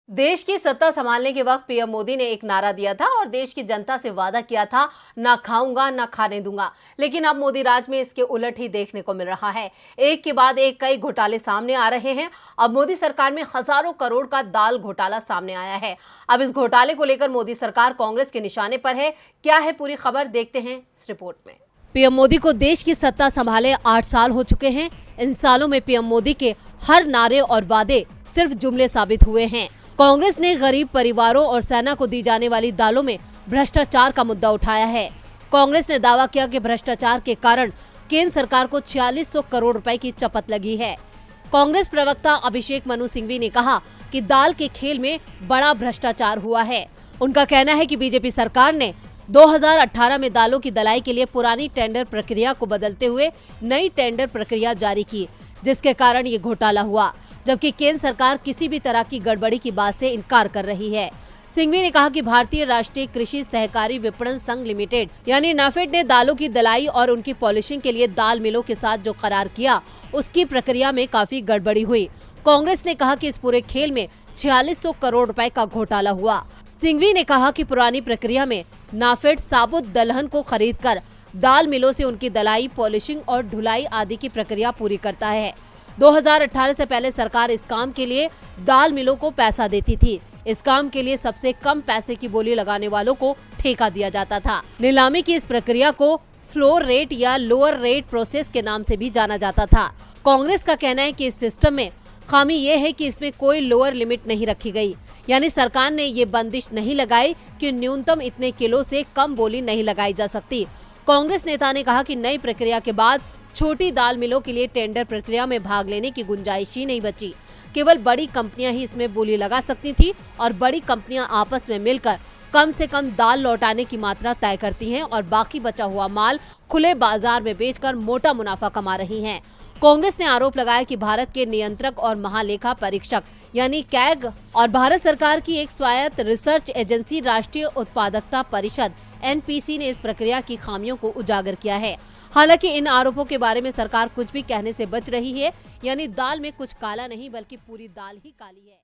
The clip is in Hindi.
देश की सत्ता संभालने के वक्त पीएम मोदी ने एक नारा दिया था और देश की जनता से वादा किया था, ना खाऊंगा ना खाने दूंगा। लेकिन अब मोदी राज में इसके उलट ही देखने को मिल रहा है। एक के बाद एक कई घोटाले सामने आ रहे हैं। अब मोदी सरकार में हजारों करोड़ का दाल घोटाला सामने आया है। अब इस घोटाले को लेकर मोदी सरकार कांग्रेस के निशाने पर है। क्या है पूरी खबर, देखते हैं इस रिपोर्ट में। पीएम मोदी को देश की सत्ता संभाले 8 साल हो चुके हैं। इन सालों में पीएम मोदी के हर नारे और वादे सिर्फ जुमले साबित हुए हैं। कांग्रेस ने गरीब परिवारों और सेना को दी जाने वाली दालों में भ्रष्टाचार का मुद्दा उठाया है। कांग्रेस ने दावा किया कि भ्रष्टाचार के कारण केंद्र सरकार को 4600 करोड़ रुपए की चपत लगी है। कांग्रेस प्रवक्ता अभिषेक मनु सिंघवी ने कहा कि दाल के खेल में बड़ा भ्रष्टाचार हुआ है। उनका कहना है कि बीजेपी सरकार ने 2018 में दालों की दलाई के लिए पुरानी टेंडर प्रक्रिया को बदलते हुए नई टेंडर प्रक्रिया जारी की, जिसके कारण ये घोटाला हुआ, जबकि केंद्र सरकार किसी भी तरह की गड़बड़ी की बात से इनकार कर रही है। सिंघवी ने कहा कि भारतीय राष्ट्रीय कृषि सहकारी विपणन संघ लिमिटेड यानी नाफेड ने दालों की दलाई और उनकी पॉलिशिंग के लिए दाल मिलों के साथ जो करार किया, उसकी प्रक्रिया में काफी गड़बड़ी हुई। कांग्रेस ने कहा कि इस पूरे खेल में 4600 करोड़ रुपए का घोटाला हुआ। सिंघवी ने कहा कि पुरानी प्रक्रिया में नाफेड साबुत दलहन को खरीदकर दाल मिलों से उनकी दलाई, पॉलिशिंग और ढुलाई आदि की प्रक्रिया पूरी करता है। 2018 से पहले सरकार इस काम के लिए दाल मिलों को पैसा देती थी। इस काम के लिए सबसे कम पैसे की बोली लगाने वालों को ठेका दिया जाता था। नीलामी की इस प्रक्रिया को फ्लोर रेट या लोअर रेट प्रोसेस के नाम से भी जाना जाता था। कांग्रेस का कहना है कि इस सिस्टम में खामी ये है कि इसमें कोई लोअर लिमिट नहीं रखी गई, यानी सरकार ने ये बंदिश नहीं लगाई कि न्यूनतम इतने किलो से कम बोली नहीं लगाई जा सकती। कांग्रेस नेता ने कहा कि नई प्रक्रिया के बाद छोटी दाल मिलों के लिए टेंडर प्रक्रिया में भाग लेने की गुंजाइश ही नहीं बची। केवल बड़ी कंपनियां ही इसमें बोली लगा सकती थी और बड़ी कंपनियां आपस में मिलकर कम से कम दाल लौटाने की मात्रा तय करती हैं और बाकी बचा हुआ माल खुले बाजार में बेचकर मोटा मुनाफा कमा रही हैं। कांग्रेस ने आरोप लगाया कि भारत के नियंत्रक और महालेखा परीक्षक यानी कैग और भारत सरकार की एक स्वायत्त रिसर्च एजेंसी राष्ट्रीय उत्पादकता परिषद एनपीसी ने इस प्रक्रिया की खामियों को उजागर किया है। हालांकि इन आरोपों के बारे में सरकार कुछ भी कहने से बच रही है, यानी दाल में कुछ काला नहीं बल्कि पूरी दाल ही काली है।